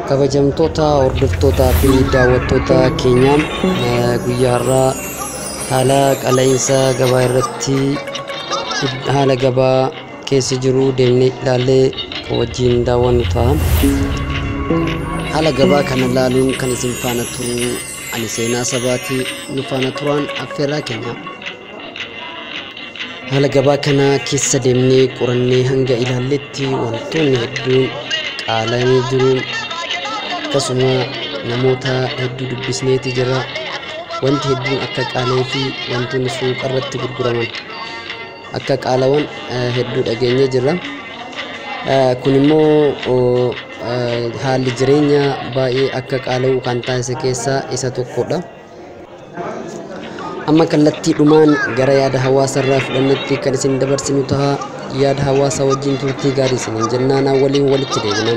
kabajamtoota hordoftoota fi daawwattoota keenya guyyaarraa haala qaala'insa gabaa irratti haala gabaa keessa jiru deemnee ilaallee wajjin daawwannu ta'a. Haala gabaa kana ilaaluun kan isin faana turu ani seenaa sabaati nu faana turaan affeerraa keenya. Haala gabaa kana keessa deemnee qorannee hanga ilaalletti wantoonni hedduun qaala'anii jiru. Akkasuma namoota hedduu dubbisneeti jira. Wanti hedduun akka qaala'ee fi wantoonni suuqa irratti gurguraman akka qaala'an hedduu dhageenyee jirra. Kun immoo haalli jireenya baay'ee akka qaala'u kan taasise keessaa isa tokkodha. Amma kallattiidhumaan gara yaada hawaasa irraa fudhannetti kan isin dabarsinu ta'a. Yaada hawaasa wajjin turtii gaarii isiniin jennaan waliin walitti deebina.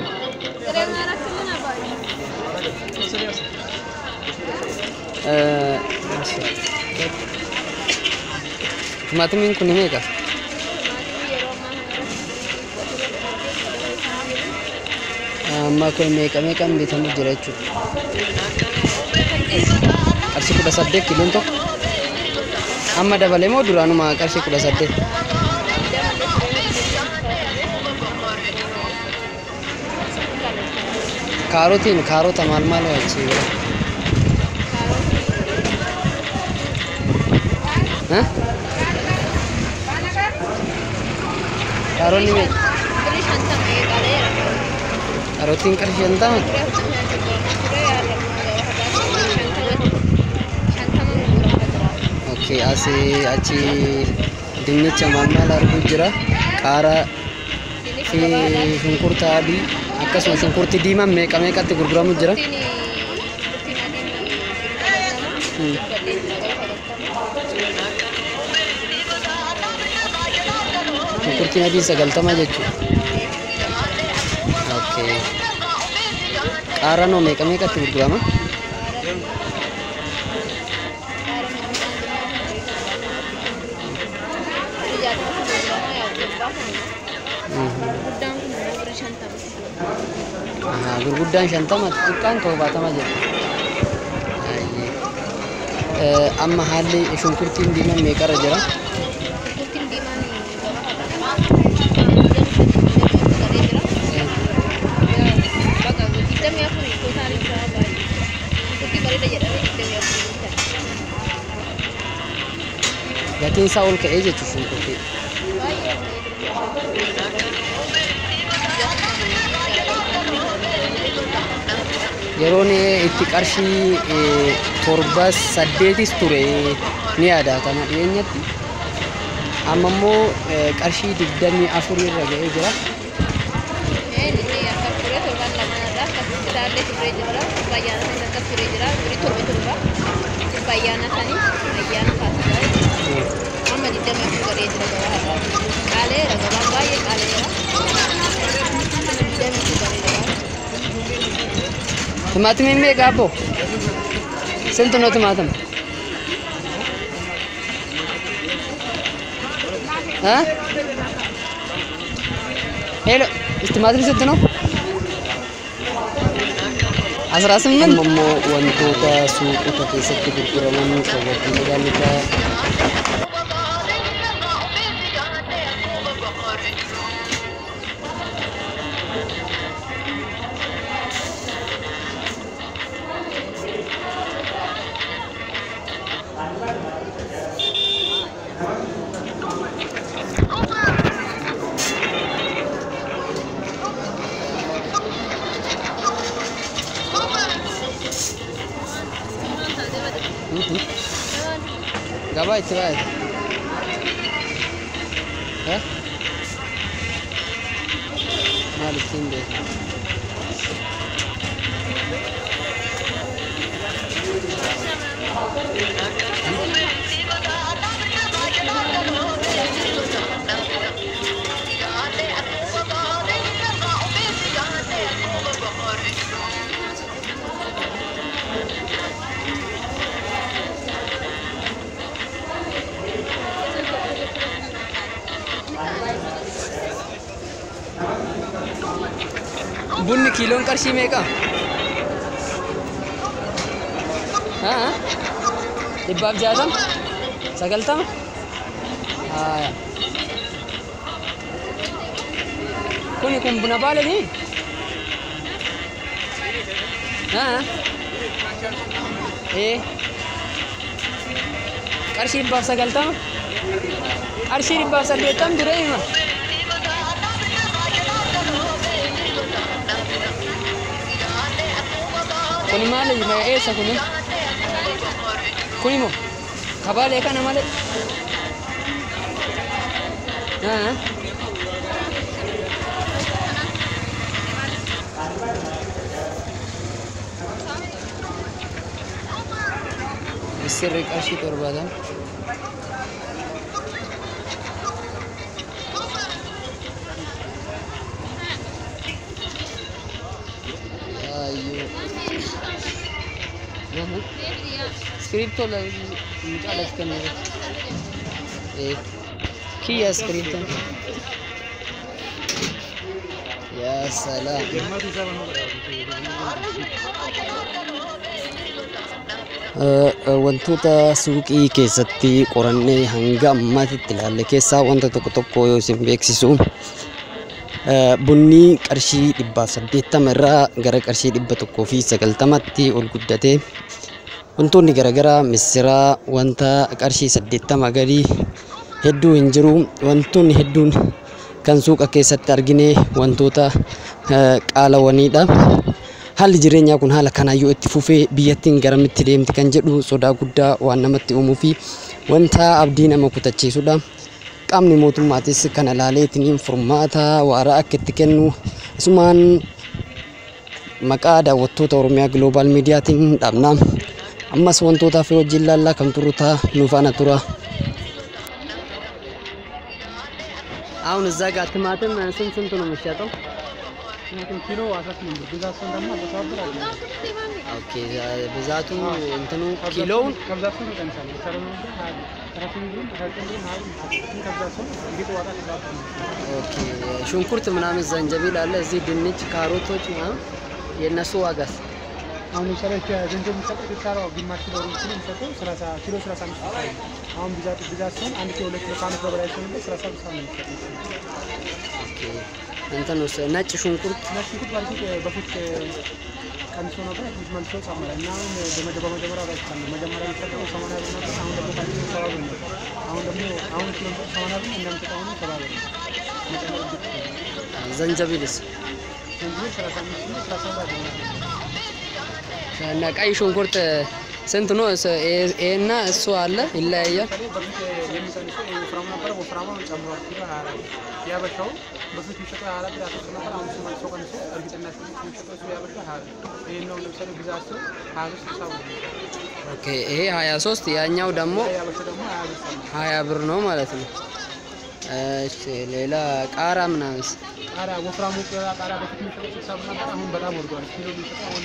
Timaatiin kun meeqa? Amma kun meeqaan bitamu jira jechuudha. Qarshii 18 kiloon tokko. Amma dabalee moo duraanuma qarshii 18? Kaarota maal wajjin? Kaaronni meeqa? Kaarottiin qarshii 50? Okay, achi dinnicha maal arguu jira. Qaaraa fi shunkurtaa adii akkasumas shunkurtii diimaan meeqatti gurguramu jira? Shunkurtiin adii 90 jechuudha. Okay. Qaaraan meeqatti gurgurama? Gurguddaan 50, xiqqaan 70 jedha. Amma haalli shunkurtiin diimaan meeqarra jira? Gatiin isaa ol ka'ee jechuudha shunkurtii. Yeroon itti qarshii 7-8 ture ni yaadatama dhiyeenyatti. Amma immoo qarshii 24 irra ga'ee jira. Timaatiin meeqa abbo? Sentu no timaatiin? Hello, timaatiin sentu no? 18 ammoo wantoota suuqota keessatti gurguraman sababii ilaaludha. Gabaa itti baay'ate. Maal ittiin beeku? kiiloon qarshii meeqa? Dhibbaaf 60? 90? Kun buna baala ni? Qarshii dhibbaaf 90? Qarshii dhibbaaf 80 ture hima. Kuni maali eessa kuni? Kuni moo kabaalee kana malee? Sirri qarshii 70. Skripto la mucalas kan kia skripto ya salam wantoota suuqii keessatti qorannee hanga ammaatitti ilaalle keessaa wanta tokko yoo isin beeksisu bunni qarshii 180 irraa gara qarshii 190tti ol guddate. Wantoonni garaagaraa missiraa wanta qarshii 80 gadi hedduu hin jiru. Wantoonni hedduun kan suuqa keessatti argine wantoota qaalawaniidha. Haalli jireenyaa kun haala kanaan yoo itti fufee biyyattiin garamitti deemti kan jedhu sodaa guddaa waan namatti uumuu fi wanta abdii nama kutachiisudha. Qaamni mootummaatis kana ilaaleetiin furmaata waaraa akka itti kennu asumaan maqaa daawwattoota Oromiyaa Global Miidiyaatiin dhaabna. Ammas wantoota fi wajjin laallaa kan turuta nufaana tura. አሁን እዛ ጋር ቲማቲም ስንት ነው የሚሸጠው? ኪሎ 18 ብዛት ደግሞ በሳብራ ነው። ኦኬ ብዛቱ እንትኑ ኪሎውን ከብዛቱ ይቀንሳል። ኦኬ ሽንኩርት ምናምን ዘንጀቢል አለ እዚህ ድንች ካሮቶች ምናምን የነሱ ዋጋስ? አሁን ሰለች ዘንጀቢል ተቀጥታው ግማሽ ኪሎ ነው 30 ኪሎ 35 አሁን ብዛት ሲሆን 1 ኪሎ 2 ኪሎ ካንተ በላይ ሲሆን 35 ነው። ኦኬ እንትን ነው ነጭ ሽንኩርት ማለት በፊት ቀንሶ ነበር መልሶ ጨመረ እና በመጀመሪያ ባይታለ መጀመሪያ የሚጠቀመው 80 ብር ነበር። አሁን ደግሞ ካለ 70 ብር ነው። አሁን ኪሎ 80 ብር እንደምትጠቀሙ 70 ብር ዘንጀቢልስ? ዘንጀቢል 35 ነው። እና ቀይ ሽንኩርት ስንት ነው? እና እሱ አለ ይለያያል። ኦኬ ይሄ 23 ያኛው ደግሞ 20 ብር ነው ማለት ነው። እሺ ሌላ ቃራ ምናምንስ? ቃራ ወፍራሙ ቃራ በፊት የሚሸጠው 60 ብር ነበር። አሁን በጣም ወርዷል። ኪሎ የሚሸጠው አሁን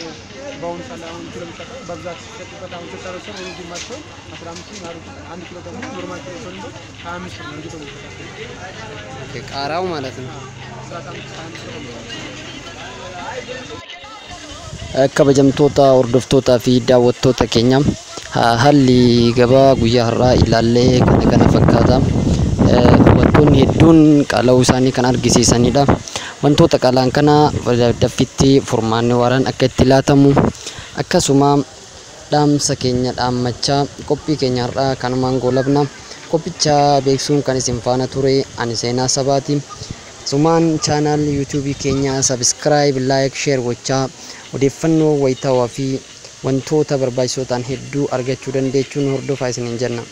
በአሁኑ ሰዓት አሁን ኪሎ የሚሸጠው በብዛት ሲሸጥበት አሁን ተጨረሰው ወደ ግማሽ 15 ነው። 1 ኪሎ ደግሞ ኖርማል ኪሎ ነው 25 ነው እንግዲህ ነው። ኦኬ ቃራው ማለት ነው። kabajamtoota hordoftoota fi daawwattoota keenya haalli gabaa guyyaa har'aa ilaallee kana fakkaata. Wantoonni hedduun qaala'uu isaanii kan argisiisanidha. Wantoota qaalaan kana daffitti furmaanni waaraan akka itti laatamu akkasuma dhaamsa keenya dhaammachaa qophii keenya har'aa kanumaan goolabna. Qophicha beeksuun kan isin faana ture ani Seenaa Sabaati. Sumaan channel YouTube keenya subscribe, like, share gochaa odeeffannoo wayitaawaa fi wantoota barbaachisootaan hedduu argachuu dandeechuun hordofaa isiniin jenna.